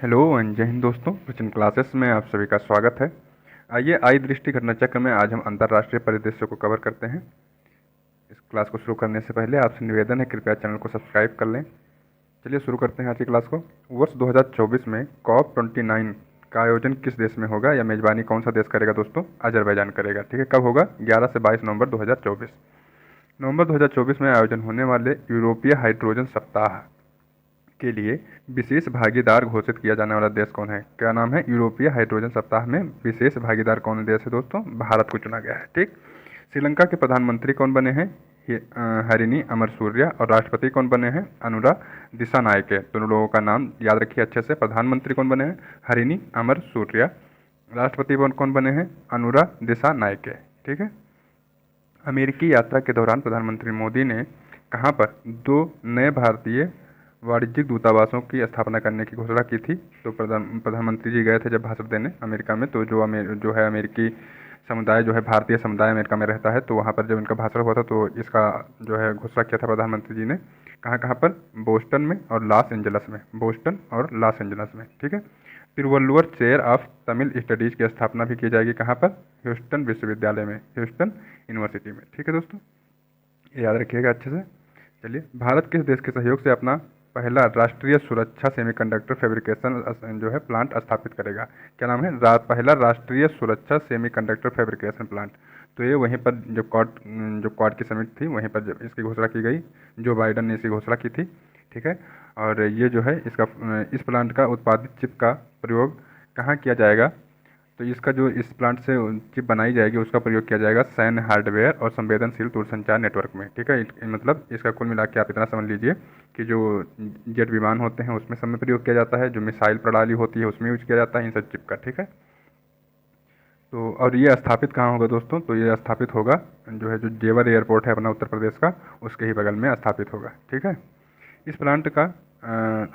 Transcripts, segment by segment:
Hello and जय हिंद दोस्तों, वचन क्लासेस में आप सभी का स्वागत है। आइए आई दृष्टि घटना चक्र में आज हम अंतर्राष्ट्रीय परिदृश्यों को कवर करते हैं। इस क्लास को शुरू करने से पहले आपसे निवेदन है, कृपया चैनल को सब्सक्राइब कर लें। चलिए शुरू करते हैं आज की क्लास को। वर्ष 2024 में COP29 का आयोजन किस देश में होगा या मेजबानी कौन सा देश करेगा दोस्तों? अजरबैजान करेगा। ठीक है, कब होगा? 11 से 22 नवंबर 2024। नवंबर 2024 में आयोजन होने वाले यूरोपीय हाइड्रोजन सप्ताह के लिए विशेष भागीदार घोषित किया जाने वाला देश कौन है? क्या नाम है? यूरोपीय हाइड्रोजन सप्ताह में विशेष भागीदार कौन देश है दोस्तों? भारत को चुना गया है। ठीक। श्रीलंका के प्रधानमंत्री कौन बने हैं? हरिनी अमरसूरिया। और राष्ट्रपति कौन बने हैं? अनुरा दिसानायके। दोनों लोगों का नाम याद रखिए अच्छे से। प्रधानमंत्री कौन बने हैं? हरिनी अमरसूरिया। राष्ट्रपति कौन बने हैं? अनुरा दिसानायके। ठीक है। अमेरिकी यात्रा के दौरान प्रधानमंत्री मोदी ने कहाँ पर 2 नए भारतीय वाणिज्यिक दूतावासों की स्थापना करने की घोषणा की थी? तो प्रधानमंत्री जी गए थे जब भाषण देने अमेरिका में, तो जो है अमेरिकी समुदाय जो है, भारतीय समुदाय अमेरिका में रहता है, तो वहाँ पर जब इनका भाषण हुआ था तो इसका जो है घोषणा किया था प्रधानमंत्री जी ने। कहाँ कहाँ पर? बोस्टन में और लॉस एंजलस में। बोस्टन और लॉस एंजलस में। ठीक है। Thiruvalluvar chair of Tamil studies की स्थापना भी की जाएगी। कहाँ पर? ह्यूस्टन विश्वविद्यालय में, ह्यूस्टन यूनिवर्सिटी में। ठीक है दोस्तों, ये याद रखिएगा अच्छे से। चलिए, भारत किस देश के सहयोग से अपना पहला राष्ट्रीय सुरक्षा सेमीकंडक्टर फैब्रिकेशन जो है प्लांट स्थापित करेगा? क्या नाम है? पहला राष्ट्रीय सुरक्षा सेमीकंडक्टर फैब्रिकेशन प्लांट। तो ये वहीं पर जो क्वाड की समिट थी वहीं पर जब इसकी घोषणा की गई, जो बाइडन ने इसकी घोषणा की थी। ठीक है। और ये जो है इस प्लांट का उत्पादित चिप का प्रयोग कहाँ किया जाएगा? तो इसका जो इस प्लांट से चिप बनाई जाएगी उसका प्रयोग किया जाएगा सैन्य हार्डवेयर और संवेदनशील दूरसंचार नेटवर्क में। ठीक है। मतलब इसका कुल मिला के आप इतना समझ लीजिए कि जो जेट विमान होते हैं उसमें सब में प्रयोग किया जाता है, जो मिसाइल प्रणाली होती है उसमें यूज किया जाता है इन सब चिप का। ठीक है। तो और ये स्थापित कहाँ होगा दोस्तों? तो ये स्थापित होगा जो है, जो जेवर एयरपोर्ट है अपना उत्तर प्रदेश का, उसके ही बगल में स्थापित होगा। ठीक है। इस प्लांट का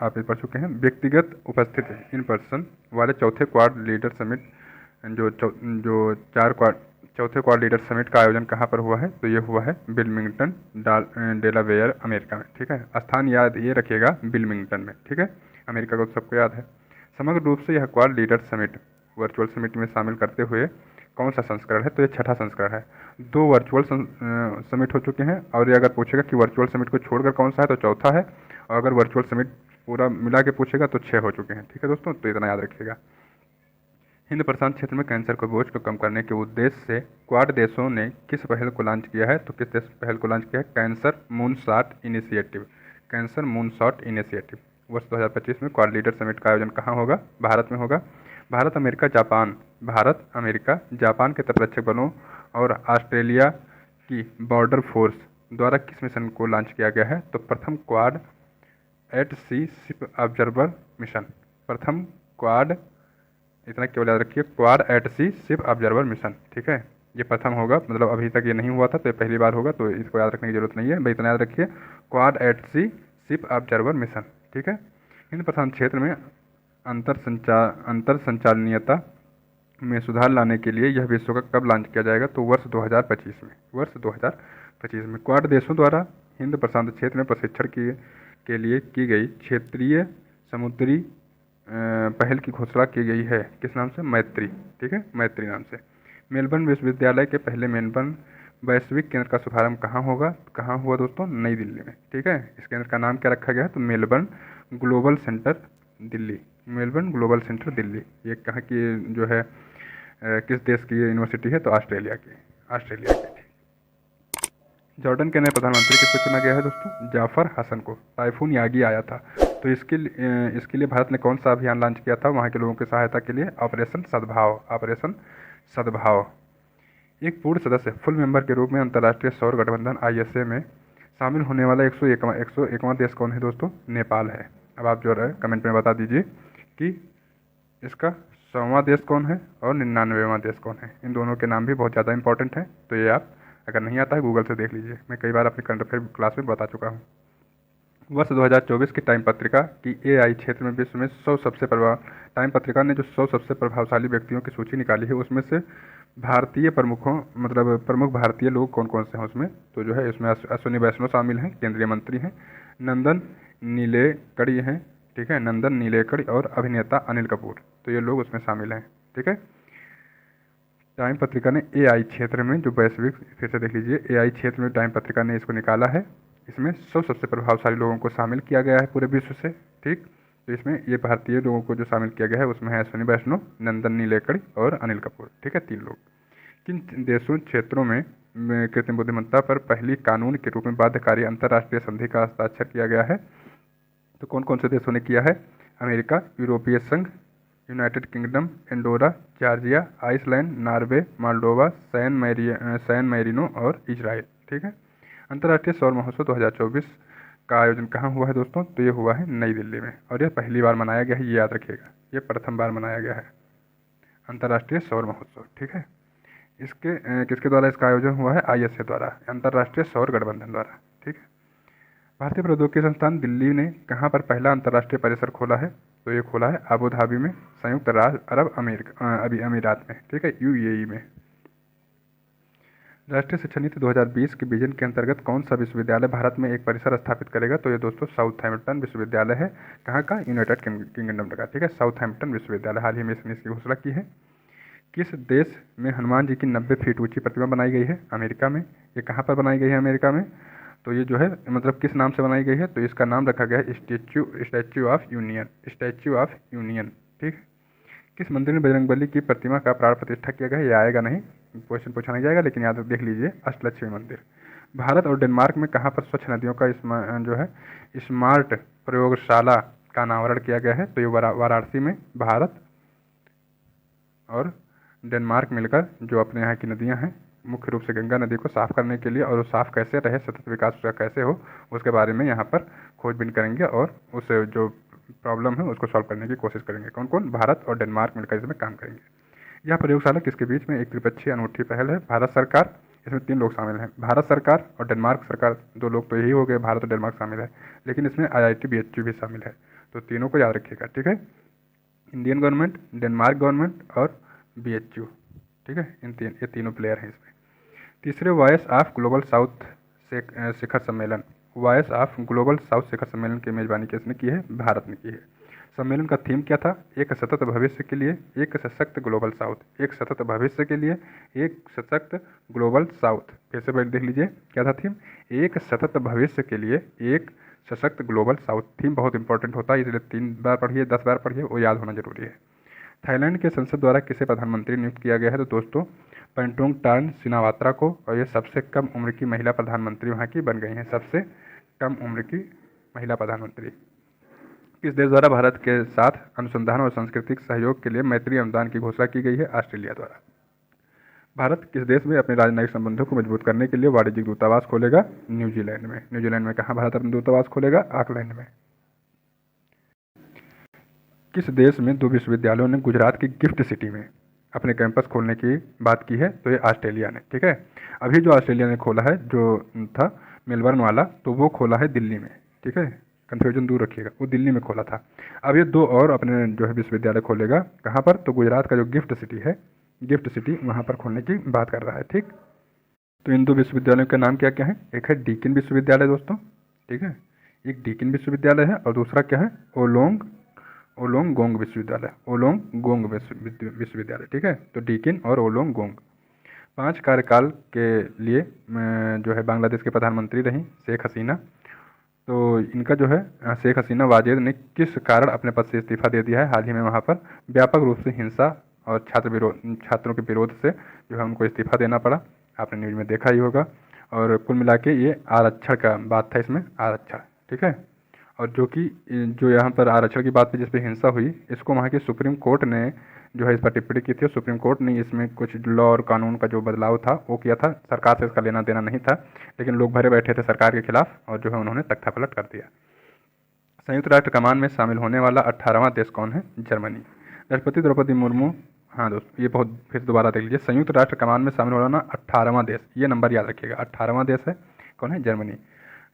आप ये पढ़ चुके हैं। व्यक्तिगत उपस्थिति इन पर्सन वाले चौथे क्वाड लीडर समिट जो चौथे क्वाड लीडर समिट का आयोजन कहाँ पर हुआ है? तो ये हुआ है विल्मिंगटन डेलावेयर, अमेरिका में। ठीक है। स्थान याद ये रखिएगा, विल्मिंगटन में। ठीक है। अमेरिका को सबको याद है। समग्र रूप से यह quad leader summit virtual summit में शामिल करते हुए कौन सा संस्करण है? तो ये छठा संस्करण है। 2 वर्चुअल समिट हो चुके हैं, और ये अगर पूछेगा कि वर्चुअल समिट को छोड़कर कौन सा है तो चौथा है, और अगर वर्चुअल समिट पूरा मिला के पूछेगा तो 6 हो चुके हैं। ठीक है दोस्तों, तो इतना याद रखिएगा। हिंद प्रशांत क्षेत्र में कैंसर के बोझ को कम करने के उद्देश्य से क्वाड देशों ने किस पहल को लॉन्च किया है? तो किस देश पहल को लॉन्च किया है? Cancer moonshot initiative. Cancer moonshot initiative. वर्ष 2025 में क्वाड लीडर समिट का आयोजन कहाँ होगा? भारत में होगा। भारत अमेरिका जापान के तटरक्षक बलों और ऑस्ट्रेलिया की बॉर्डर फोर्स द्वारा किस मिशन को लॉन्च किया गया है? तो प्रथम क्वाड एट सी शिप ऑब्जर्वर मिशन। प्रथम क्वाड, इतना केवल याद रखिए, क्वाड एट सी शिप ऑब्जर्वर मिशन। ठीक है। ये प्रथम होगा, मतलब अभी तक ये नहीं हुआ था, तो ये पहली बार होगा, तो इसको याद रखने की जरूरत नहीं है भाई, इतना याद रखिए, क्वाड एट सी शिप ऑब्जर्वर मिशन। ठीक है। हिंद प्रशांत क्षेत्र में अंतर संचालनीयता में सुधार लाने के लिए यह विश्व का कब लॉन्च किया जाएगा? तो वर्ष 2025 में। वर्ष 2025 में क्वाड देशों द्वारा हिंद प्रशांत क्षेत्र में प्रशिक्षण के लिए की गई क्षेत्रीय समुद्री पहल की घोषणा की गई है। किस नाम से? मैत्री। ठीक है, मैत्री नाम से। मेलबर्न विश्वविद्यालय के पहले मेलबर्न वैश्विक केंद्र का शुभारंभ कहाँ होगा? कहाँ हुआ दोस्तों? नई दिल्ली में। ठीक है। इस केंद्र का नाम क्या रखा गया है? तो Melbourne global centre Delhi. Melbourne global centre Delhi. ये कहाँ की जो है, किस देश की यूनिवर्सिटी है? तो ऑस्ट्रेलिया की। जॉर्डन के नए प्रधानमंत्री किसको चुना गया है दोस्तों? जाफर हसन को। टाइफून यागी आया था, तो इसके लिए भारत ने कौन सा अभियान लॉन्च किया था वहाँ के लोगों की सहायता के लिए? ऑपरेशन सद्भाव। ऑपरेशन सद्भाव। एक पूर्ण सदस्य फुल मेंबर के रूप में अंतर्राष्ट्रीय सौर गठबंधन ISA में शामिल होने वाला 101वां देश कौन है दोस्तों? नेपाल है। अब आप जो है कमेंट में बता दीजिए कि इसका 100वां देश कौन है और 99वां देश कौन है। इन दोनों के नाम भी बहुत ज़्यादा इंपॉर्टेंट हैं, तो ये आप अगर नहीं आता है गूगल से देख लीजिए, मैं कई बार अपनी करंट अफेयर क्लास में बता चुका हूँ। वर्ष 2024 की टाइम पत्रिका की AI क्षेत्र में विश्व में 100 सबसे टाइम पत्रिका ने जो 100 सबसे प्रभावशाली व्यक्तियों की सूची निकाली है, उसमें से भारतीय प्रमुख भारतीय लोग कौन कौन से हैं उसमें? तो जो है इसमें अश्विनी वैष्णव शामिल हैं, केंद्रीय मंत्री हैं। नंदन नीलेकणी हैं, ठीक है, नंदन नीलेकणी और अभिनेता अनिल कपूर, तो ये लोग उसमें शामिल हैं। ठीक है, टाइम पत्रिका ने एआई क्षेत्र में जो वैश्विक, फिर से देख लीजिए, एआई क्षेत्र में टाइम पत्रिका ने इसको निकाला है। इसमें सबसे प्रभावशाली लोगों को शामिल किया गया है पूरे विश्व से। ठीक, तो इसमें ये भारतीय लोगों को जो शामिल किया गया है उसमें है अश्विनी वैष्णव, नंदन नीलेकणी और अनिल कपूर। ठीक है, 3 लोग। किन देशों क्षेत्रों में कृत्रिम बुद्धिमत्ता पर पहली कानून के रूप में बाध्यकारी अंतर्राष्ट्रीय संधि का हस्ताक्षर किया गया है? तो कौन कौन से देशों ने किया है? अमेरिका, यूरोपीय संघ, United Kingdom, Andorra, Georgia, Iceland, Norway, Moldova, San Marino और इजराइल। ठीक है, अंतर्राष्ट्रीय सौर महोत्सव 2024 का आयोजन कहाँ हुआ है दोस्तों? तो ये हुआ है नई दिल्ली में, और यह पहली बार मनाया गया है, ये याद रखिएगा, ये प्रथम बार मनाया गया है अंतर्राष्ट्रीय सौर महोत्सव। ठीक है, इसके किसके द्वारा इसका आयोजन हुआ है? आईएसए द्वारा, अंतर्राष्ट्रीय सौर गठबंधन द्वारा। ठीक है, भारतीय प्रौद्योगिकी संस्थान दिल्ली ने कहाँ पर पहला अंतर्राष्ट्रीय परिसर खोला है? तो ये खोला है अबू धाबी में, संयुक्त राज्य अरब अमीरात में। ठीक है, यूएई में। राष्ट्रीय शिक्षा नीति 2020 के विजन के अंतर्गत कौन सा विश्वविद्यालय भारत में एक परिसर स्थापित करेगा? तो ये दोस्तों साउथहैम्पटन विश्वविद्यालय है। कहाँ का? यूनाइटेड किंगडम का। ठीक है, साउथहैम्पटन विश्वविद्यालय, हाल ही में इसने इसकी घोषणा की है। किस देश में हनुमान जी की 90 फीट ऊंची प्रतिमा बनाई गई है? अमेरिका में। ये कहाँ पर बनाई गई है? अमेरिका में। तो ये जो है मतलब किस नाम से बनाई गई है? तो इसका नाम रखा गया है statue of union, statue of union. ठीक, किस मंदिर में बजरंगबली की प्रतिमा का प्राण प्रतिष्ठा किया गया है? ये आएगा नहीं, क्वेश्चन पूछा नहीं जाएगा, लेकिन याद देख लीजिए, अष्टलक्ष्मी मंदिर। भारत और डेनमार्क में कहाँ पर स्वच्छ नदियों का जो है स्मार्ट प्रयोगशाला का अनावरण किया गया है? तो ये वाराणसी में। भारत और डेनमार्क मिलकर जो अपने यहाँ की नदियाँ हैं, मुख्य रूप से गंगा नदी को साफ़ करने के लिए, और वो साफ़ कैसे रहे, सतत विकास उसका कैसे हो, उसके बारे में यहाँ पर खोजबीन करेंगे और उस जो प्रॉब्लम है उसको सॉल्व करने की कोशिश करेंगे। कौन कौन? भारत और डेनमार्क मिलकर इसमें काम करेंगे। यह प्रयोगशाला किसके बीच में एक त्रिपक्षीय अनूठी पहल है? भारत सरकार, इसमें 3 लोग शामिल हैं, भारत सरकार और डेनमार्क सरकार, 2 लोग तो यही हो गए, भारत और डेनमार्क शामिल है, लेकिन इसमें IIT BHU भी शामिल है। तो तीनों को याद रखिएगा। ठीक है, इंडियन गवर्नमेंट, डेनमार्क गवर्नमेंट और BHU। ठीक है, ये तीनों प्लेयर हैं इसमें। तीसरे वॉइस ऑफ ग्लोबल साउथ शिखर सम्मेलन, वॉइस ऑफ ग्लोबल साउथ शिखर सम्मेलन की मेजबानी किसने की है? भारत ने की है। सम्मेलन का थीम क्या था? एक सतत भविष्य के लिए एक सशक्त ग्लोबल साउथ, एक सतत भविष्य के लिए एक सशक्त ग्लोबल साउथ। फिर से देख लीजिए, क्या था थीम? एक सतत भविष्य के लिए एक सशक्त ग्लोबल साउथ। थीम बहुत इंपॉर्टेंट होता है, इसलिए 3 बार पढ़िए, 10 बार पढ़िए, वो याद होना जरूरी है। थाईलैंड के संसद द्वारा किसे प्रधानमंत्री नियुक्त किया गया है? तो दोस्तों पेंटोंगटान सिनावात्रा को, और ये सबसे कम उम्र की महिला प्रधानमंत्री वहाँ की बन गई हैं, सबसे कम उम्र की महिला प्रधानमंत्री। किस देश द्वारा भारत के साथ अनुसंधान और सांस्कृतिक सहयोग के लिए मैत्री अनुदान की घोषणा की गई है? ऑस्ट्रेलिया द्वारा। भारत किस देश में अपने राजनयिक संबंधों को मजबूत करने के लिए वाणिज्यिक दूतावास खोलेगा? न्यूजीलैंड में। न्यूजीलैंड में कहाँ भारत अपना दूतावास खोलेगा? ऑकलैंड में। किस देश में 2 विश्वविद्यालयों ने गुजरात की गिफ्ट सिटी में अपने कैंपस खोलने की बात की है? तो ये ऑस्ट्रेलिया ने। ठीक है, अभी जो ऑस्ट्रेलिया ने खोला है जो था मेलबर्न वाला, तो वो खोला है दिल्ली में। ठीक है, कन्फ्यूजन दूर रखिएगा, वो दिल्ली में खोला था। अब ये 2 और अपने जो है विश्वविद्यालय खोलेगा, कहाँ पर? तो गुजरात का जो गिफ्ट सिटी है, गिफ्ट सिटी, वहाँ पर खोलने की बात कर रहा है। ठीक, तो इन 2 विश्वविद्यालयों का नाम क्या क्या है? एक है डीकिन विश्वविद्यालय दोस्तों, ठीक है, एक डीकिन विश्वविद्यालय है, और दूसरा क्या है? ओलोंगोंग विश्वविद्यालय, ओलोंगोंग विश्वविद्यालय। ठीक है, तो डीकिन और ओलोंगोंग। 5 कार्यकाल के लिए जो है बांग्लादेश के प्रधानमंत्री रहीं शेख हसीना। तो इनका जो है शेख हसीना वाजेद ने किस कारण अपने पद से इस्तीफा दे दिया है? हाल ही में वहाँ पर व्यापक रूप से हिंसा और छात्रों के विरोध से जो है उनको इस्तीफा देना पड़ा, आपने न्यूज़ में देखा ही होगा। और कुल मिला के ये आरक्षण का बात था, इसमें आरक्षण। ठीक है, और जो यहाँ पर आरक्षण की बात पे जिस पे हिंसा हुई, इसको वहाँ की सुप्रीम कोर्ट ने जो है इस पर टिप्पणी की थी। सुप्रीम कोर्ट ने इसमें कुछ लॉ और कानून का जो बदलाव था वो किया था, सरकार से इसका लेना देना नहीं था, लेकिन लोग भरे बैठे थे सरकार के खिलाफ, और जो है उन्होंने तख्तापलट कर दिया। संयुक्त राष्ट्र कमान में शामिल होने वाला 18वां देश कौन है? जर्मनी। राष्ट्रपति द्रौपदी मुर्मू, हाँ दोस्तों ये बहुत, फिर दोबारा देख लीजिए, संयुक्त राष्ट्र कमान में शामिल होना 18वां देश, ये नंबर याद रखिएगा, 18वां देश है कौन है? जर्मनी।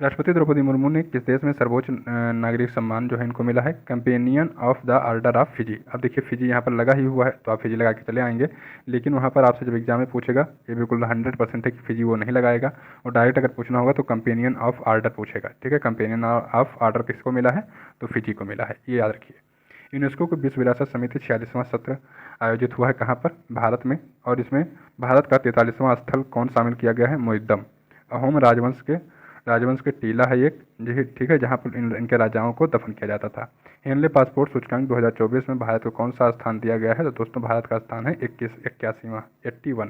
राष्ट्रपति द्रौपदी मुर्मू ने किस देश में सर्वोच्च नागरिक सम्मान जो है इनको मिला है? Companion of the order of Fiji. अब देखिए फिजी यहाँ पर लगा ही हुआ है तो आप फिजी लगा के चले आएंगे, लेकिन वहाँ पर आपसे जब एग्जाम में पूछेगा ये बिल्कुल 100% है कि फिजी वो नहीं लगाएगा, और डायरेक्ट अगर पूछना होगा तो कंपेनियन ऑफ ऑर्डर पूछेगा। ठीक है, कंपेनियन ऑफ ऑर्डर किसको मिला है? तो फिजी को मिला है, ये याद रखिए। यूनेस्को को विश्व विरासत समिति 46वां सत्र आयोजित हुआ है कहाँ पर? भारत में, और इसमें भारत का 43वां स्थल कौन शामिल किया गया है? मोइद्दम। अहोम राजवंश के टीला है एक जी, ठीक है, जहाँ पर इनके राजाओं को दफन किया जाता था। हेनले पासपोर्ट सूचकांक 2024 में भारत को कौन सा स्थान दिया गया है? तो दोस्तों भारत का स्थान है 81वां, 81।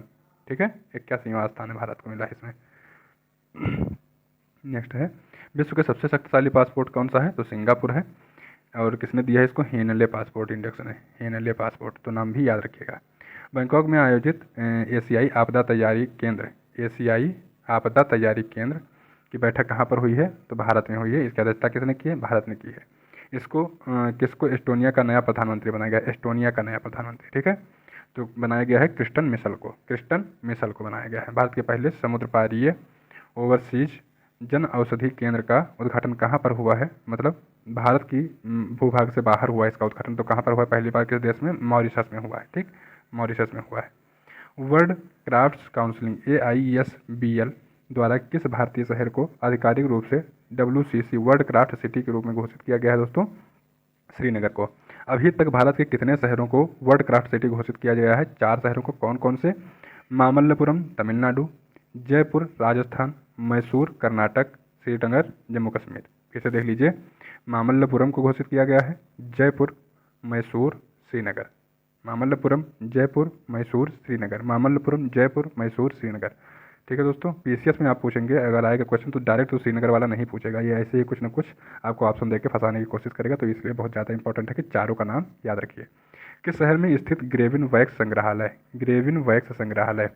ठीक है, 81वां स्थान है भारत को मिला है इसमें। नेक्स्ट है, विश्व के सबसे शक्तिशाली पासपोर्ट कौन सा है? तो सिंगापुर है, और किसने दिया है इसको? हेनले पासपोर्ट इंडेक्स ने, हेनले पासपोर्ट, तो नाम भी याद रखिएगा। बैंकॉक में आयोजित एशियाई आपदा तैयारी केंद्र, एशियाई आपदा तैयारी केंद्र की बैठक कहाँ पर हुई है? तो भारत में हुई है। इसकी अध्यक्षता किसने की है? भारत ने की है। इसको किसको एस्टोनिया का नया प्रधानमंत्री बनाया गया? एस्टोनिया का नया प्रधानमंत्री, ठीक है, तो बनाया गया है क्रिस्टन मिशेल को, क्रिस्टन मिशेल को बनाया गया है। भारत के पहले समुद्र पारीय ओवरसीज जन औषधि केंद्र का उद्घाटन कहाँ पर हुआ है? मतलब भारत की भूभाग से बाहर हुआ है इसका उद्घाटन, तो कहाँ पर हुआ है? पहली बार किस देश में? मॉरिशस में हुआ है। ठीक, मॉरिशस में हुआ है। वर्ल्ड क्राफ्ट्स काउंसिल AISBL द्वारा किस भारतीय शहर को आधिकारिक रूप से WCC वर्ल्ड क्राफ्ट सिटी के रूप में घोषित किया गया है? दोस्तों श्रीनगर को। अभी तक भारत के कितने शहरों को वर्ल्ड क्राफ्ट सिटी घोषित किया गया है? 4 शहरों को। कौन कौन से? मामल्लपुरम तमिलनाडु, जयपुर राजस्थान, मैसूर कर्नाटक, श्रीनगर जम्मू कश्मीर। फिर से देख लीजिए, मामल्लपुरम को घोषित किया गया है, जयपुर, मैसूर, श्रीनगर। मामल्लपुरम, जयपुर, मैसूर, श्रीनगर, मामल्लपुरम, जयपुर, मैसूर, श्रीनगर। ठीक है दोस्तों, PCS में आप पूछेंगे अगर आएगा क्वेश्चन तो डायरेक्ट तो श्रीनगर वाला नहीं पूछेगा, ये ऐसे ही कुछ ना कुछ आपको ऑप्शन देकर फंसाने की कोशिश करेगा, तो इसलिए बहुत ज़्यादा इंपॉर्टेंट है कि चारों का नाम याद रखिए। किस शहर में स्थित ग्रेविन वैक्स संग्रहालय, ग्रेविन वैक्स संग्रहालय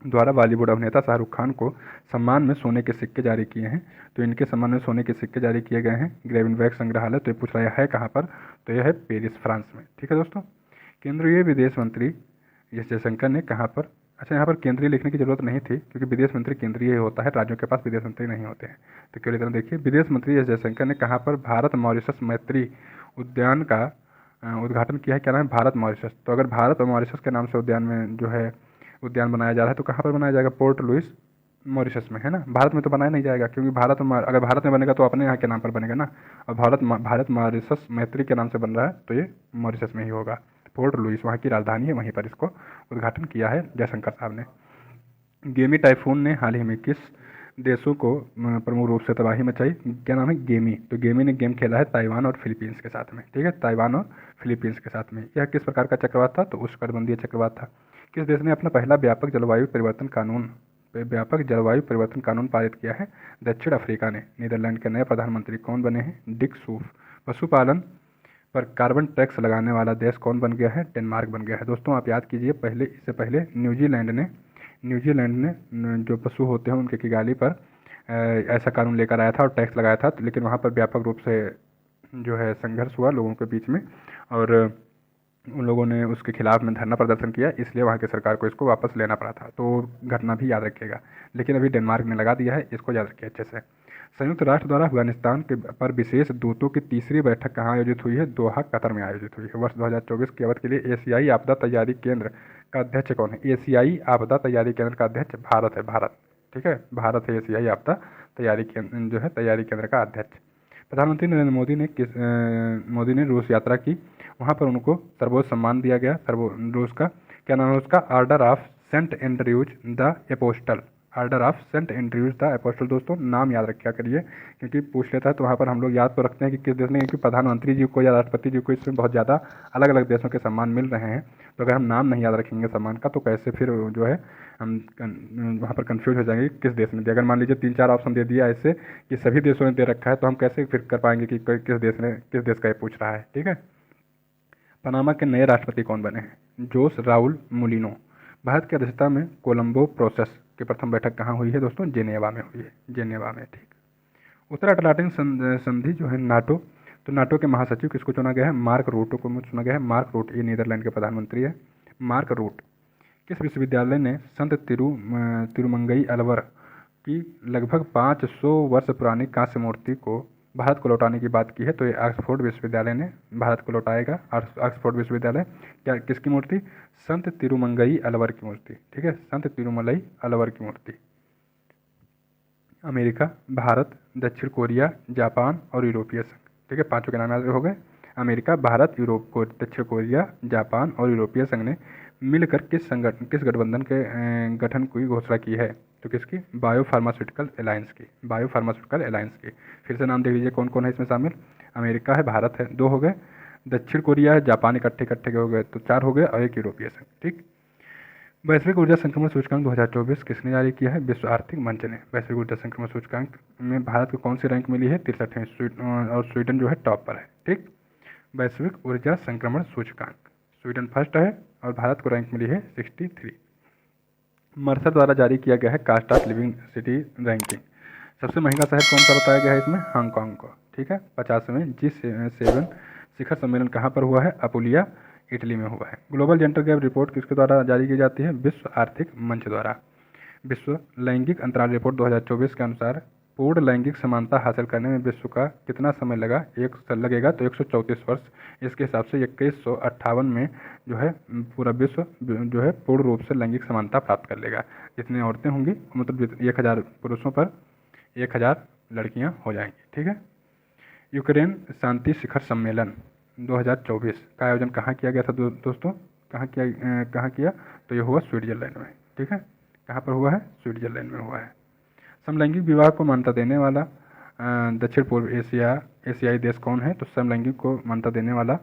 द्वारा बॉलीवुड अभिनेता शाहरुख खान को सम्मान में सोने के सिक्के जारी किए हैं? तो इनके सम्मान में सोने के सिक्के जारी किए गए हैं ग्रेविन वैक्स संग्रहालय। तो ये पूछ रहा है कहाँ पर? तो यह है पेरिस, फ्रांस में। ठीक है दोस्तों, केंद्रीय विदेश मंत्री एस जयशंकर ने कहाँ पर? अच्छा, यहाँ पर केंद्रीय लिखने की जरूरत नहीं थी क्योंकि विदेश मंत्री केंद्रीय होता है, राज्यों के पास विदेश मंत्री नहीं होते हैं। तो केवल इतना देखिए, विदेश मंत्री एस जयशंकर ने कहाँ पर भारत मॉरिशस मैत्री उद्यान का उद्घाटन किया है? क्या नाम है? भारत मॉरिशस। तो अगर भारत और मॉरिशस के नाम से उद्यान में जो है उद्यान बनाया जा रहा है तो कहाँ पर बनाया जाएगा? पोर्ट लुइस मॉरिशस में, है ना। भारत में तो बनाया नहीं जाएगा क्योंकि अगर भारत में बनेगा तो अपने यहाँ के नाम पर बनेगा ना, और भारत मॉरिशस मैत्री के नाम से बन रहा है तो ये मॉरिशस में ही होगा। पोर्ट लुइस वहाँ की राजधानी है, वहीं पर इसको उद्घाटन किया है जयशंकर साहब ने। गेमी टाइफून ने हाल ही में किस देशों को प्रमुख रूप से तबाही मचाई? क्या नाम है? गेमी। तो गेमी ने गेम खेला है ताइवान और फिलीपींस के साथ में। ठीक है, ताइवान और फिलीपींस के साथ में। यह किस प्रकार का चक्रवात था? तो उष्णकटिबंधीय चक्रवात था। किस देश ने अपना पहला व्यापक जलवायु परिवर्तन कानून पारित किया है? दक्षिण अफ्रीका ने। नीदरलैंड के नए प्रधानमंत्री कौन बने हैं? डिक सूफ। पशुपालन पर कार्बन टैक्स लगाने वाला देश कौन बन गया है? डेनमार्क बन गया है। दोस्तों आप याद कीजिए, इससे पहले न्यूजीलैंड ने जो पशु होते हैं उनके किगाली पर ऐसा कानून लेकर आया था और टैक्स लगाया था, लेकिन वहाँ पर व्यापक रूप से जो है संघर्ष हुआ लोगों के बीच में, और उन लोगों ने उसके खिलाफ में धरना प्रदर्शन किया, इसलिए वहाँ की सरकार को इसको वापस लेना पड़ा था। तो घटना भी याद रखिएगा, लेकिन अभी डेनमार्क ने लगा दिया है, इसको याद रखिए अच्छे से। संयुक्त राष्ट्र द्वारा अफगानिस्तान के पर विशेष दूतों की तीसरी बैठक कहाँ आयोजित हुई है? दोहा, कतर में आयोजित हुई है। वर्ष 2024 के अवधि के लिए एशियाई आपदा तैयारी केंद्र का अध्यक्ष कौन है? एशियाई आपदा तैयारी केंद्र का अध्यक्ष भारत है, भारत। ठीक है, भारत है एशियाई आपदा तैयारी केंद्र जो है तैयारी केंद्र का अध्यक्ष। प्रधानमंत्री नरेंद्र मोदी ने रूस यात्रा की, वहाँ पर उनको सर्वोच्च सम्मान दिया गया, रूस का क्या नाम है उसका? Order of Saint Andrew's the apostle, order of Saint Andrew's the apostle. दोस्तों नाम याद रखा करिए क्योंकि पूछ लेता है तो वहाँ पर हम लोग याद तो रखते हैं कि किस देश ने, क्योंकि प्रधानमंत्री जी को या राष्ट्रपति जी को इसमें बहुत ज़्यादा अलग अलग देशों के सम्मान मिल रहे हैं, तो अगर हम नाम नहीं याद रखेंगे सम्मान का तो कैसे फिर जो है हम वहाँ पर कंफ्यूज हो जाएंगे किस देश ने दिया। अगर मान लीजिए 3-4 ऑप्शन दे दिया ऐसे कि सभी देशों ने दे रखा है तो हम कैसे फिर कर पाएंगे कि किस देश का ये पूछ रहा है। ठीक है, पनामा के नए राष्ट्रपति कौन बने हैं? जोस राउल मुलिनो। भारत की अध्यक्षता में कोलंबो प्रोसेस की प्रथम बैठक कहाँ हुई है? दोस्तों जेनेवा में हुई है, जेनेवा में। ठीक, उत्तर अटलांटिक संधि जो है नाटो, तो नाटो के महासचिव किसको चुना गया है? मार्क रूट को चुना गया है। मार्क रूट, ये नीदरलैंड के प्रधानमंत्री है, मार्क रूट। किस विश्वविद्यालय ने संत तिरुमंगई अलवर कि लगभग 500 वर्ष पुरानी कांस्य मूर्ति को भारत को लौटाने की बात की है, तो ये ऑक्सफोर्ड विश्वविद्यालय ने भारत को लौटाएगा। ऑक्सफोर्ड विश्वविद्यालय क्या, किसकी मूर्ति? संत तिरुमंगई अलवर की मूर्ति। ठीक है, संत तिरुमलई अलवर की मूर्ति। अमेरिका, भारत, दक्षिण कोरिया, जापान और यूरोपीय संघ। ठीक है, पांचों के नाम याद हो गए। अमेरिका, भारत, दक्षिण कोरिया, जापान और यूरोपीय संघ ने मिलकर किस गठबंधन के गठन की घोषणा की है? तो किसकी? बायो फार्मास्यूटिकल अलायंस की। बायो फार्मास्यूटिकल अलायंस की। फिर से नाम देख लीजिए कौन कौन है इसमें शामिल। अमेरिका है, भारत है, 2 हो गए, दक्षिण कोरिया है, जापान इकट्ठे इकट्ठे हो गए तो 4 हो गए, और एक यूरोपीय संघ। ठीक। वैश्विक ऊर्जा संक्रमण सूचकांक 2024 किसने जारी किया है? विश्व आर्थिक मंच ने। वैश्विक ऊर्जा संक्रमण सूचकांक में भारत को कौन सी रैंक मिली है? 63वीं, और स्वीडन जो है टॉप पर है। ठीक। वैश्विक ऊर्जा संक्रमण सूचकांक, स्वीडन फर्स्ट है और भारत को रैंक मिली है 63। मर्सर द्वारा जारी किया गया है cost of living city ranking. सबसे महंगा शहर कौन सा बताया गया है इसमें? हांगकांग को। ठीक है, 50वें G7 शिखर सम्मेलन कहाँ पर हुआ है? अपुलिया, इटली में हुआ है। ग्लोबल जेंडर गैप रिपोर्ट किसके द्वारा जारी की जाती है? विश्व आर्थिक मंच द्वारा। विश्व लैंगिक अंतराल रिपोर्ट 2024 के अनुसार पूर्ण लैंगिक समानता हासिल करने में विश्व का कितना समय लगेगा? तो 134 वर्ष। इसके हिसाब से 2158 में जो है पूरा विश्व जो है पूर्ण रूप से लैंगिक समानता प्राप्त कर लेगा। जितनी औरतें होंगी मतलब 1000 पुरुषों पर 1000 लड़कियां हो जाएंगी। ठीक है। यूक्रेन शांति शिखर सम्मेलन 2024 का आयोजन कहाँ किया गया था दोस्तों? कहाँ किया? तो ये हुआ स्विट्जरलैंड में। ठीक है, कहाँ पर हुआ है? स्विट्जरलैंड में हुआ है। समलैंगिक विवाह को मान्यता देने वाला दक्षिण पूर्व एशियाई देश कौन है? तो समलैंगिक को मान्यता देने वाला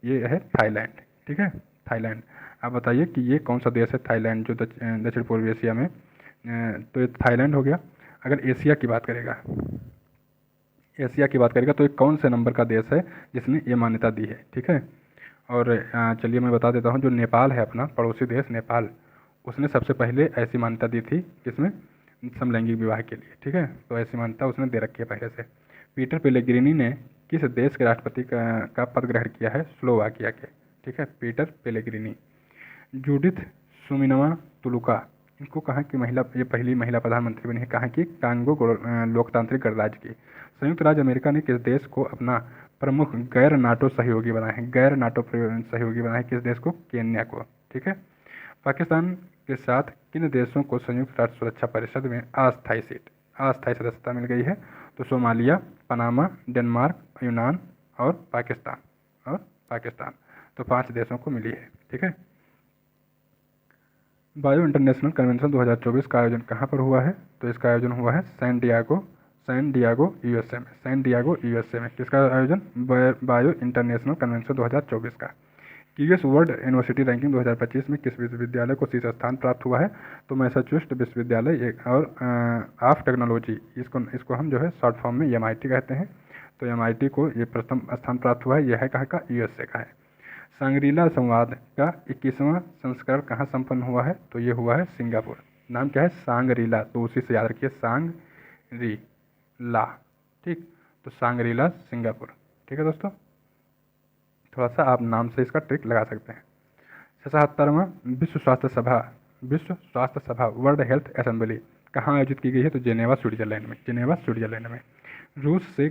ये है थाईलैंड। ठीक है, थाईलैंड। आप बताइए कि ये कौन सा देश है थाईलैंड जो दक्षिण पूर्व एशिया में? तो ये थाईलैंड हो गया। अगर एशिया की बात करेगा तो ये कौन से नंबर का देश है जिसने ये मान्यता दी है? ठीक है, और चलिए मैं बता देता हूँ, जो नेपाल है अपना पड़ोसी देश नेपाल, उसने सबसे पहले ऐसी मान्यता दी थी किसमें? समलैंगिक विवाह के लिए। ठीक है, तो ऐसी मान्यता उसने दे रखी है पहले से। पीटर पेलेग्रिनी ने किस देश के राष्ट्रपति का पद ग्रहण किया है? स्लोवाकिया के। ठीक है, पीटर पेलेग्रिनी। जूडिथ सुमिनवा तुलुका, इनको कहाँ की ये पहली महिला प्रधानमंत्री बनी है? कहाँ की? कांगो लोकतांत्रिक गणराज्य की। संयुक्त राज्य अमेरिका ने किस देश को अपना प्रमुख गैर नाटो सहयोगी बनाया है? गैर नाटो सहयोगी बनाया है किस देश को? केन्या को। ठीक है। पाकिस्तान के साथ किन देशों को संयुक्त राष्ट्र सुरक्षा परिषद में अस्थायी सदस्यता मिल गई है? तो सोमालिया, पनामा, डेनमार्क, यूनान और पाकिस्तान। तो 5 देशों को मिली है। ठीक है। बायो इंटरनेशनल कन्वेंशन 2024 का आयोजन कहाँ पर हुआ है? तो इसका आयोजन हुआ है सैन डियागो यूएसए में। किसका आयोजन? बायो इंटरनेशनल कन्वेंशन 2024 का। यूएस वर्ल्ड यूनिवर्सिटी रैंकिंग 2025 में किस विश्वविद्यालय को शीर्ष स्थान प्राप्त हुआ है? तो मैसाचुसेट्स विश्वविद्यालय और ऑफ टेक्नोलॉजी, इसको हम जो है शॉर्ट फॉर्म में MIT कहते हैं। तो MIT को ये प्रथम स्थान प्राप्त हुआ है। यह है कहाँ का? यूएसए का है। सांग्रीला संवाद का 21वां संस्करण कहाँ संपन्न हुआ है? तो ये हुआ है सिंगापुर। नाम क्या है? सांग्रीला, तो उसी से याद रखिए, सांग्रीला। ठीक, तो सांग्रीला सिंगापुर। ठीक है दोस्तों, थोड़ा सा आप नाम से इसका ट्रिक लगा सकते हैं। 77वां विश्व स्वास्थ्य सभा वर्ल्ड हेल्थ असेंबली कहाँ आयोजित की गई है? तो जेनेवा स्विट्जरलैंड में। रूस से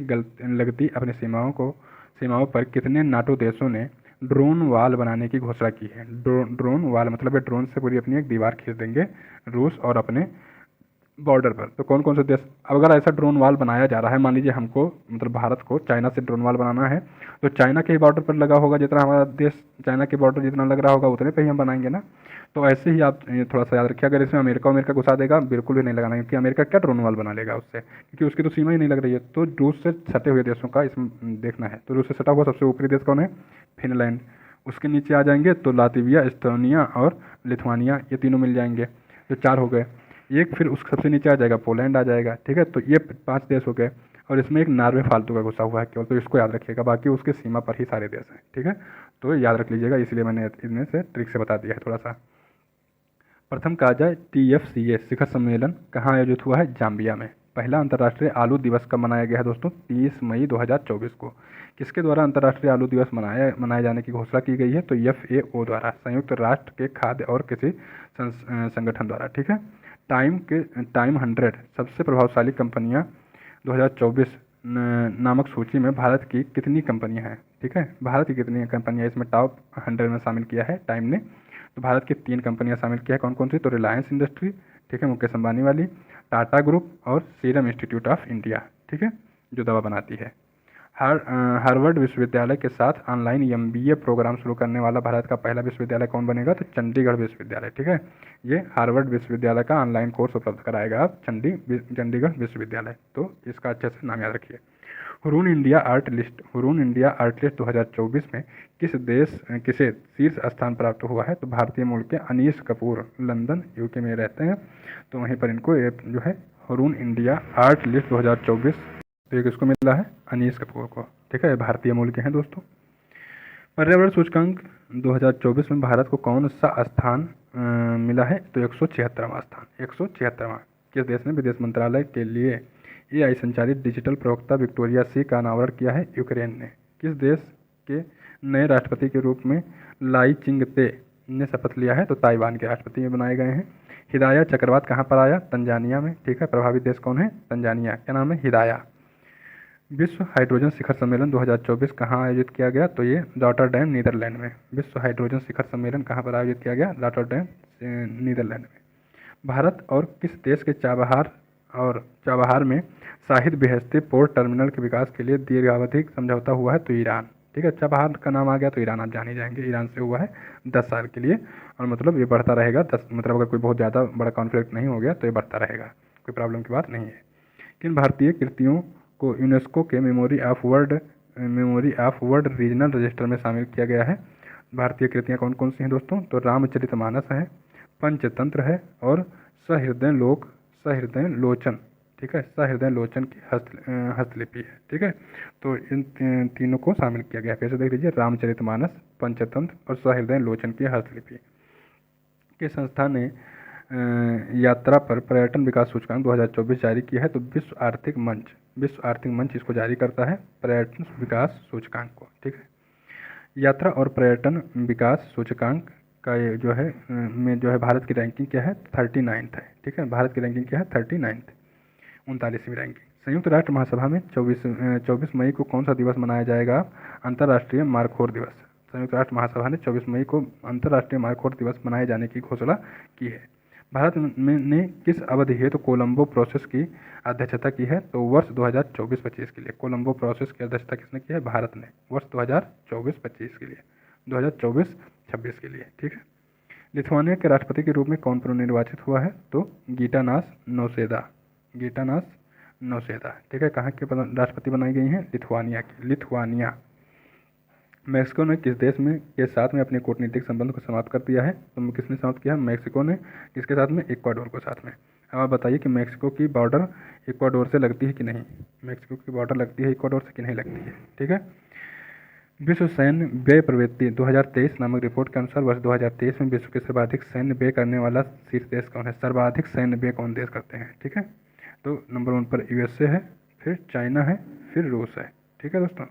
लगती अपनी सीमाओं पर कितने नाटो देशों ने ड्रोन वाल बनाने की घोषणा की है? ड्रोन वाल मतलब ड्रोन से पूरी अपनी एक दीवार खींच देंगे रूस और अपने बॉर्डर पर। तो कौन कौन से देश? अब अगर ऐसा ड्रोन वाल बनाया जा रहा है, मान लीजिए हमको मतलब भारत को चाइना से ड्रोन वाल बनाना है, तो चाइना के ही बॉर्डर पर लगा होगा, जितना हमारा देश चाइना के बॉर्डर जितना लग रहा होगा उतने पे ही हम बनाएंगे ना। तो ऐसे ही आप थोड़ा सा याद रखिए, अगर इसमें अमेरिका घुसा देगा, बिल्कुल भी नहीं लगाना, क्योंकि अमेरिका क्या ड्रोन वाल बना लेगा उससे, क्योंकि उसकी तो सीमा ही नहीं लग रही है। तो रूस से सटे हुए देशों का इसमें देखना है। तो रूस से सटा हुआ सबसे ऊपरी देश कौन है? फिनलैंड। उसके नीचे आ जाएंगे तो लातविया, एस्टोनिया और लिथुआनिया, ये तीनों मिल जाएंगे, जो 4 हो गए। एक फिर उस सबसे नीचे आ जाएगा पोलैंड आ जाएगा। ठीक है, तो ये 5 देश हो गए, और इसमें एक नॉर्वे फालतू का घुसा हुआ है केवल, तो इसको याद रखिएगा, बाकी उसके सीमा पर ही सारे देश हैं। ठीक है, तो याद रख लीजिएगा, इसलिए मैंने इनमें से ट्रिक से बता दिया है थोड़ा सा। प्रथम काजा TFCA शिखर सम्मेलन कहाँ आयोजित हुआ है? जाम्बिया में। पहला अंतर्राष्ट्रीय आलू दिवस कब मनाया गया है दोस्तों? 30 मई 2024 को। किसके द्वारा अंतर्राष्ट्रीय आलू दिवस मनाए जाने की घोषणा की गई है? तो FAO द्वारा, संयुक्त राष्ट्र के खाद्य और कृषि संगठन द्वारा। ठीक है, टाइम 100 सबसे प्रभावशाली कंपनियां 2024 नामक सूची में भारत की कितनी कंपनियां हैं। ठीक है, भारत की कितनी कंपनियां इसमें टॉप 100 में शामिल किया है टाइम ने। तो भारत की 3 कंपनियां शामिल किया है। कौन कौन सी? तो रिलायंस इंडस्ट्री, ठीक है, मुकेश अंबानी वाली, टाटा ग्रुप और सीरम इंस्टीट्यूट ऑफ इंडिया, ठीक है, जो दवा बनाती है। हार्वर्ड विश्वविद्यालय के साथ ऑनलाइन MBA प्रोग्राम शुरू करने वाला भारत का पहला विश्वविद्यालय कौन बनेगा? तो चंडीगढ़ विश्वविद्यालय, ठीक है। ये हार्वर्ड विश्वविद्यालय का ऑनलाइन कोर्स उपलब्ध कराएगा आप चंडीगढ़ विश्वविद्यालय। तो इसका अच्छे से नाम याद रखिए। हुरून इंडिया आर्ट लिस्ट 2024 में किसे शीर्ष स्थान प्राप्त हुआ है? तो भारतीय मूल के अनीश कपूर लंदन UK में रहते हैं, तो वहीं पर इनको जो है हुरून इंडिया आर्ट लिस्ट 2024, तो ये किसको मिला है? अनीश कपूर को, ठीक है, भारतीय मूल के हैं दोस्तों। पर्यावरण सूचकांक 2024 में भारत को कौन सा स्थान मिला है? तो 176वां स्थान, 176वां। किस देश ने विदेश मंत्रालय के लिए AI संचालित डिजिटल प्रवक्ता विक्टोरिया सी का अनावरण किया है? यूक्रेन ने। किस देश के नए राष्ट्रपति के रूप में लाई चिंगते ने शपथ लिया है? तो ताइवान के राष्ट्रपति बनाए गए हैं। हिदाया चक्रवात कहाँ पर आया? तंजानिया में, ठीक है। प्रभावित देश कौन है? तंजानिया। क्या नाम है? हिदाया। विश्व हाइड्रोजन शिखर सम्मेलन 2024 कहाँ आयोजित किया गया? तो ये रॉटरडैम नीदरलैंड में। विश्व हाइड्रोजन शिखर सम्मेलन कहाँ पर आयोजित किया गया? रॉटरडैम नीदरलैंड में। भारत और किस देश के चाबहार में शाहिद बेहेश्ती पोर्ट टर्मिनल के विकास के लिए दीर्घावधिक समझौता हुआ है? तो ईरान, ठीक है। चाबहार का नाम आ गया तो ईरान आप जान ही जाएंगे। ईरान से हुआ है 10 साल के लिए, और मतलब ये बढ़ता रहेगा 10, मतलब अगर कोई बहुत ज़्यादा बड़ा कॉन्फ्लिक्ट नहीं हो गया तो ये बढ़ता रहेगा, कोई प्रॉब्लम की बात नहीं है। किन भारतीय कृतियों को यूनेस्को के memory of world regional register में शामिल किया गया है? भारतीय कृतियाँ कौन कौन सी हैं दोस्तों? तो रामचरितमानस है, पंचतंत्र है और सहृदय लोचन, ठीक है, सहृदय लोचन की हस्तलिपि है, ठीक है। तो इन तीनों को शामिल किया गया। फिर से देख लीजिए, रामचरितमानस, पंचतंत्र और सहृदय लोचन की हस्तलिपि। किस संस्था ने यात्रा पर पर्यटन विकास सूचकांक 2024 जारी किया है? तो विश्व आर्थिक मंच इसको जारी करता है, पर्यटन विकास सूचकांक को, ठीक है। यात्रा और पर्यटन विकास सूचकांक का ये जो है भारत की रैंकिंग क्या है? 39 है, ठीक है। भारत की रैंकिंग क्या है? 39, 39वीं रैंकिंग। संयुक्त राष्ट्र महासभा में 24 मई को कौन सा दिवस मनाया जाएगा? अंतर्राष्ट्रीय मारखोर दिवस। संयुक्त राष्ट्र महासभा ने 24 मई को अंतर्राष्ट्रीय मारखोर दिवस मनाए जाने की घोषणा की है। भारत ने किस अवधि हेतु कोलंबो प्रोसेस की अध्यक्षता की है? तो वर्ष 2024-25 के लिए। कोलंबो प्रोसेस की अध्यक्षता किसने की है? भारत ने, वर्ष 2024-25 के लिए, 2024-26 के लिए, ठीक है। लिथुआनिया के राष्ट्रपति के रूप में कौन पुनर्निर्वाचित हुआ है? तो गीटानास नौसेदा, ठीक है। कहाँ के राष्ट्रपति बनाई गई हैं? लिथुआनिया की, लिथुआनिया। मैक्सिको ने किस देश में के साथ में अपने कूटनीतिक संबंध को समाप्त कर दिया है? तो किसने समाप्त किया? मैक्सिको ने। किसके साथ में? इक्वाडोर के साथ में। अब आप बताइए कि मैक्सिको की बॉर्डर इक्वाडोर से लगती है कि नहीं? मैक्सिको की बॉर्डर लगती है इक्वाडोर से कि नहीं लगती है, ठीक है। विश्व सैन्य व्यय प्रवृत्ति 2023 नामक रिपोर्ट के अनुसार वर्ष 2023 में विश्व के सर्वाधिक सैन्य व्यय करने वाला शीर्ष देश कौन है? सर्वाधिक सैन्य व्यय कौन देश करते हैं, ठीक है। तो नंबर 1 पर USA है, फिर चाइना है, फिर रूस है, ठीक है दोस्तों।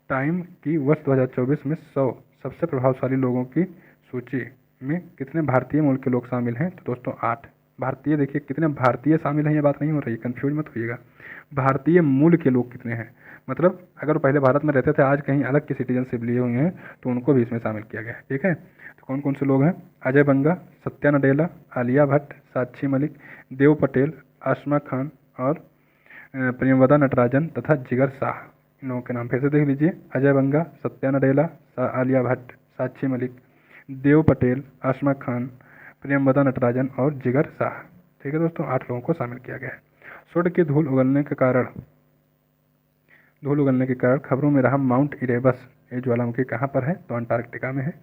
टाइम की वर्ष 2024 में 100 सबसे प्रभावशाली लोगों की सूची में कितने भारतीय मूल के लोग शामिल हैं? तो दोस्तों 8 भारतीय। देखिए कितने भारतीय शामिल हैं, ये बात नहीं हो रही, कंफ्यूज मत होइएगा। भारतीय मूल के लोग कितने हैं, मतलब अगर पहले भारत में रहते थे, आज कहीं अलग की सिटीजनशिप लिए हुए हैं, तो उनको भी इसमें शामिल किया गया है, ठीक है। तो कौन कौन से लोग हैं? अजय बंगा, सत्या नडेला, आलिया भट्ट, साक्षी मलिक, देव पटेल, आसमा खान और प्रियंवदा नटराजन तथा जिगर शाह। इन लोगों के नाम फिर से देख लीजिए, अजय बंगा, सत्या नडेला, आलिया भट्ट, साक्षी मलिक, देव पटेल, आसमा खान, प्रियंवदा नटराजन और जिगर शाह, ठीक है दोस्तों। 8 लोगों को शामिल किया गया है। स्वर्ण की धूल उगलने के कारण खबरों में रहा माउंट इरेबस, ये ज्वालामुखी कहाँ पर है? तो अंटार्कटिका में है।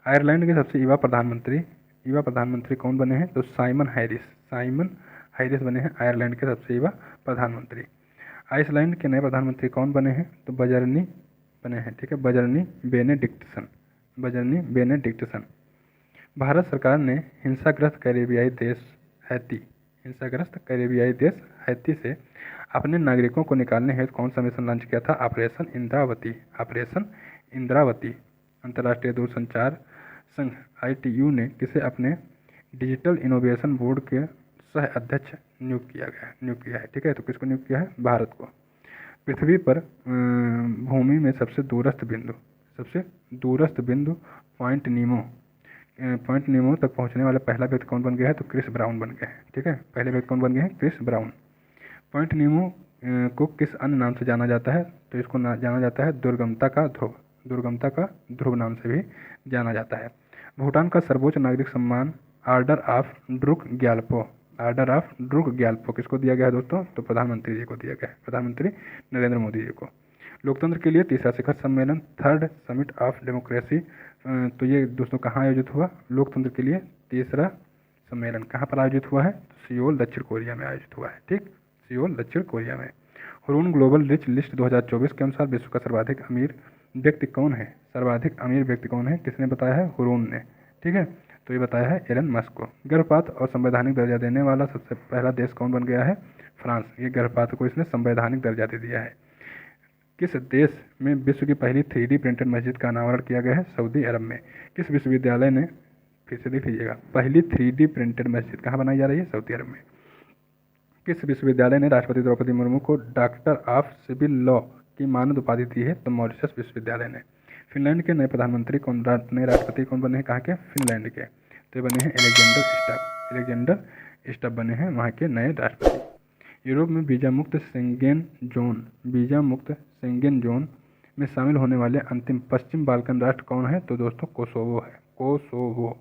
आयरलैंड के सबसे युवा प्रधानमंत्री कौन बने हैं? तो साइमन हैरिस बने हैं आयरलैंड के सबसे युवा प्रधानमंत्री। आइसलैंड के नए प्रधानमंत्री कौन बने हैं? तो बजरनी बने हैं, ठीक है, बजरनी बेनेडिक्टसन। भारत सरकार ने हिंसाग्रस्त कैरेबियाई देश हैती से अपने नागरिकों को निकालने हेतु कौन सा मिशन लॉन्च किया था? ऑपरेशन इंद्रावती। अंतर्राष्ट्रीय दूरसंचार संघ ITU ने किसे अपने डिजिटल इनोवेशन बोर्ड के सह अध्यक्ष नियुक्त किया है। ठीक है, तो किसको नियुक्त किया है? भारत को। पृथ्वी पर भूमि में सबसे दूरस्थ बिंदु पॉइंट नीमो तक पहुंचने वाला पहला व्यक्ति कौन बन गया है? तो क्रिस ब्राउन बन गए हैं। ठीक है, पहले व्यक्ति कौन बन गए हैं? Chris brown. पॉइंट नीमो को किस अन्य नाम से जाना जाता है? तो इसको जाना जाता है दुर्गमता का ध्रुव नाम से भी जाना जाता है। भूटान का सर्वोच्च नागरिक सम्मान ऑर्डर ऑफ ड्रुक ग्यालपो किसको दिया गया है दोस्तों? तो प्रधानमंत्री जी को दिया गया है, प्रधानमंत्री नरेंद्र मोदी जी को। लोकतंत्र के लिए तीसरा शिखर सम्मेलन थर्ड समिट ऑफ डेमोक्रेसी, तो ये दोस्तों कहाँ आयोजित हुआ? लोकतंत्र के लिए तीसरा सम्मेलन कहाँ पर आयोजित हुआ है? सियोल दक्षिण कोरिया में आयोजित हुआ है। ठीक, सियोल दक्षिण कोरिया में। हुरून ग्लोबल रिच लिस्ट 2024 के अनुसार विश्व का सर्वाधिक अमीर व्यक्ति कौन है? किसने बताया है? हुरून ने। ठीक है, तो ये बताया है एलन मस्क को। गर्भपात और संवैधानिक दर्जा देने वाला सबसे पहला देश कौन बन गया है? फ्रांस। ये गर्भपात को इसने संवैधानिक दर्जा दे दिया है। किस देश में विश्व की पहली 3D प्रिंटेड मस्जिद का अनावरण किया गया है? सऊदी अरब में। किस विश्वविद्यालय ने, फिर से देख लीजिएगा, पहली 3D प्रिंटेड मस्जिद कहाँ बनाई जा रही है? सऊदी अरब में। किस विश्वविद्यालय ने राष्ट्रपति द्रौपदी मुर्मू को डॉक्टर ऑफ सिविल लॉ की मानद उपाधि दी है? तो मॉरिशस विश्वविद्यालय ने। फिनलैंड के नए प्रधानमंत्री नए राष्ट्रपति कौन बने हैं? कहाँ के? फिनलैंड के। तो ये बने हैं एलेक्जेंडर स्टब बने हैं वहाँ के नए राष्ट्रपति। यूरोप में वीजा मुक्त शेंगेन जोन में शामिल होने वाले अंतिम पश्चिम बाल्कन राष्ट्र कौन है? तो दोस्तों कोसोवो है। कोसोवो,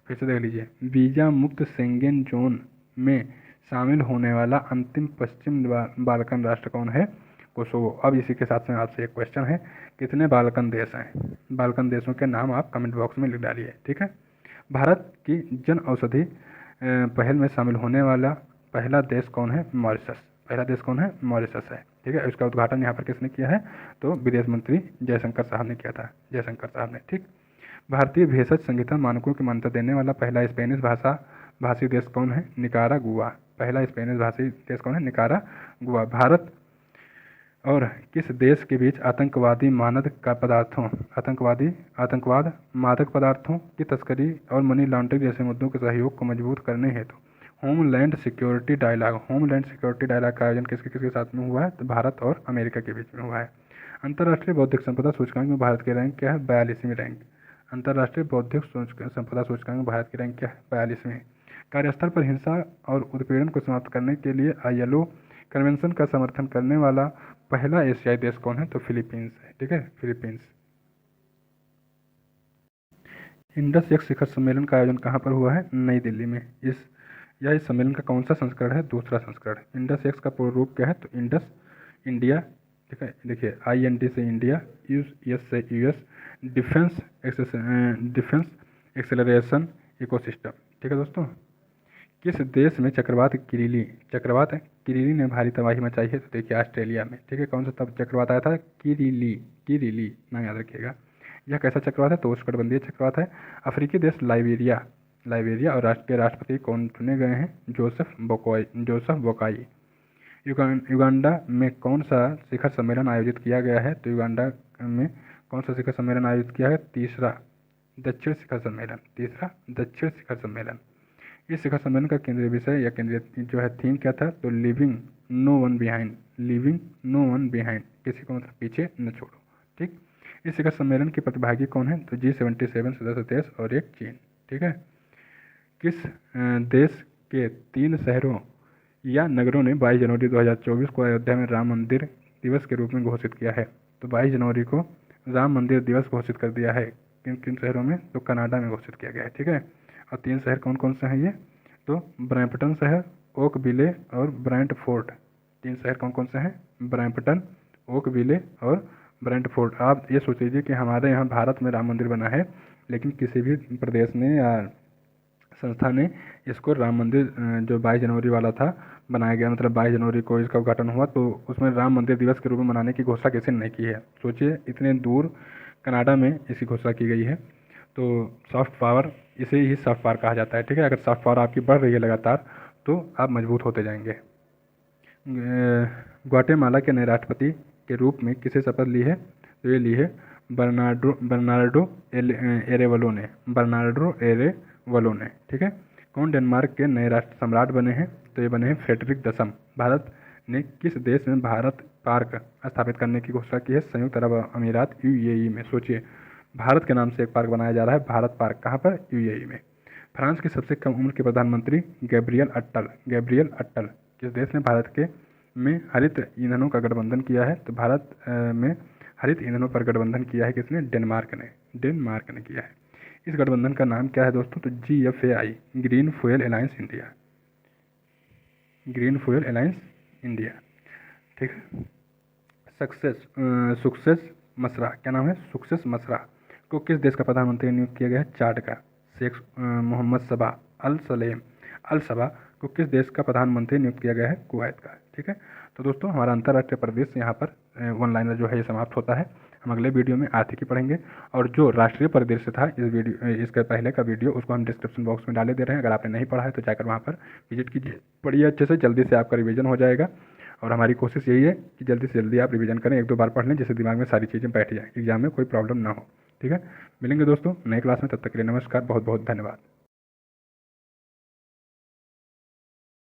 फिर से देख लीजिए, वीजा मुक्त शेंगेन जोन में शामिल होने वाला अंतिम पश्चिम बाल्कन राष्ट्र कौन है? कोसोवो। अब इसी के साथ में आपसे एक क्वेश्चन है, कितने बाल्कन देश हैं? बाल्कन देशों के नाम आप कमेंट बॉक्स में लिख डालिए। ठीक है, भारत की जन औषधि पहल में शामिल होने वाला पहला देश कौन है? मॉरिशस है। ठीक है, इसका उद्घाटन यहाँ पर किसने किया है? तो विदेश मंत्री जयशंकर साहब ने किया था, ठीक। भारतीय भेषज संहिता मानकों की मान्यता देने वाला पहला स्पेनिश भाषी देश कौन है? निकारागुआ। निकारागुआ। भारत और किस देश के बीच आतंकवाद, मादक पदार्थों की तस्करी और मनी लॉन्ड्रिंग जैसे मुद्दों के सहयोग को मजबूत करने हेतु होमलैंड सिक्योरिटी डायलॉग का आयोजन किसके साथ में हुआ है? तो भारत और अमेरिका के बीच में हुआ है। अंतर्राष्ट्रीय बौद्धिक संपदा सूचकांक में भारत की रैंक क्या है? 42वीं रैंक। अंतर्राष्ट्रीय बौद्धिक संपदा सूचकांक में भारत की रैंक क्या है? 42वीं। कार्यस्थल पर हिंसा और उत्पीड़न को समाप्त करने के लिए ILO कन्वेंशन का समर्थन करने वाला पहला एशियाई देश कौन है? तो फिलीपींस है। ठीक है, फिलीपींस। इंडस एक्स शिखर सम्मेलन का आयोजन कहाँ पर हुआ है? नई दिल्ली में। इस सम्मेलन का कौन सा संस्करण है? दूसरा संस्करण। इंडस एक्स का पूर्ण रूप क्या है? तो इंडस इंडिया। ठीक है, देखिए, IND से इंडिया, US से US, डिफेंस एक्सेलरेशन इकोसिस्टम। ठीक है दोस्तों, किस देश में चक्रवात किरिली ने भारी तबाही मचाई है? तो देखिए ऑस्ट्रेलिया में। ठीक है, कौन सा तब चक्रवात आया था? किरिली नाम याद रखिएगा। यह कैसा चक्रवात है? तो उष्णकटिबंधीय चक्रवात है। अफ्रीकी देश लाइबेरिया और राष्ट्र के राष्ट्रपति कौन चुने गए हैं? जोसेफ बोकाई। युगांडा में कौन सा शिखर सम्मेलन आयोजित किया गया है? तो युगांडा में कौन सा शिखर सम्मेलन आयोजित किया है? तीसरा दक्षिण शिखर सम्मेलन। इस शिखर सम्मेलन का केंद्रीय विषय या केंद्रीय जो है थीम क्या था? तो लिविंग नो वन बिहाइंड, किसी को मतलब पीछे न छोड़ो। ठीक, इस शिखर सम्मेलन के प्रतिभागी कौन है? तो G77 सदस्य देश और एक चीन। ठीक है, किस देश के 3 शहरों या नगरों ने 22 जनवरी 2024 को अयोध्या में राम मंदिर दिवस के रूप में घोषित किया है? तो 22 जनवरी को राम मंदिर दिवस घोषित कर दिया है। किन शहरों में? तो कनाडा में घोषित किया गया है। ठीक है, और 3 शहर कौन कौन से हैं ये? तो ब्रैम्पटन शहर, ओकविले और ब्रैंटफोर्ड। 3 शहर कौन कौन से हैं? ब्रैम्पटन, ओकविले और ब्रैंटफोर्ड। आप ये सोच लीजिए कि हमारे यहाँ भारत में राम मंदिर बना है, लेकिन किसी भी प्रदेश ने या संस्था ने इसको राम मंदिर जो 22 जनवरी वाला था बनाया गया, मतलब 22 जनवरी को इसका उद्घाटन हुआ, तो उसमें राम मंदिर दिवस के रूप में मनाने की घोषणा किसी ने नहीं की है। सोचिए, इतने दूर कनाडा में इसकी घोषणा की गई है। तो सॉफ्ट पावर, इसे ही सॉफ्ट पावर कहा जाता है। ठीक है, अगर सॉफ्ट पावर आपकी बढ़ रही है लगातार तो आप मजबूत होते जाएंगे। ग्वाटेमाला के नए राष्ट्रपति के रूप में किसे शपथ ली है? तो ये ली है बर्नार्डो एरेवलो ने। ठीक है, कौन डेनमार्क के नए राष्ट्र सम्राट बने हैं? तो ये बने हैं फ्रेडरिक दसम। भारत ने किस देश में भारत पार्क स्थापित करने की घोषणा की है? संयुक्त अरब अमीरात यूएई में। सोचिए, भारत के नाम से एक पार्क बनाया जा रहा है, भारत पार्क, कहाँ पर? यूएई में। फ्रांस की सबसे कम उम्र के प्रधानमंत्री गैब्रियल अट्टल। गैब्रियल अट्टल किस देश ने भारत के में हरित ईंधनों का गठबंधन किया है? तो भारत में हरित ईंधनों पर गठबंधन किया है किसने? डेनमार्क ने। डेनमार्क ने किया है। इस गठबंधन का नाम क्या है दोस्तों? तो GFAI, green fuel alliance India. Green fuel alliance India, ठीक है। सक्सेस मसरा, क्या नाम है? सक्सेस मसरा को किस देश का प्रधानमंत्री नियुक्त किया गया है? चाड का। शेख मोहम्मद सबा अल सबा को किस देश का प्रधानमंत्री नियुक्त किया गया है? कुवैत का, ठीक है। तो दोस्तों, हमारा अंतर्राष्ट्रीय परिदृश्य यहाँ पर वन लाइनर जो है ये समाप्त होता है। हम अगले वीडियो में आर्थिकी पढ़ेंगे, और जो राष्ट्रीय परिदृश्य था इसके पहले का वीडियो, उसको हम डिस्क्रिप्शन बॉक्स में डाले दे रहे हैं। अगर आपने नहीं पढ़ा है तो जाकर वहाँ पर विजिट कीजिए, पढ़िए अच्छे से, जल्दी से आपका रिवीजन हो जाएगा। और हमारी कोशिश यही है कि जल्दी से जल्दी आप रिवीजन करें, 1-2 बार पढ़ लें, जिससे दिमाग में सारी चीज़ें बैठ जाए, एग्जाम में कोई प्रॉब्लम ना हो, ठीक है। मिलेंगे दोस्तों नए क्लास में, तब तक के लिए नमस्कार, बहुत बहुत धन्यवाद।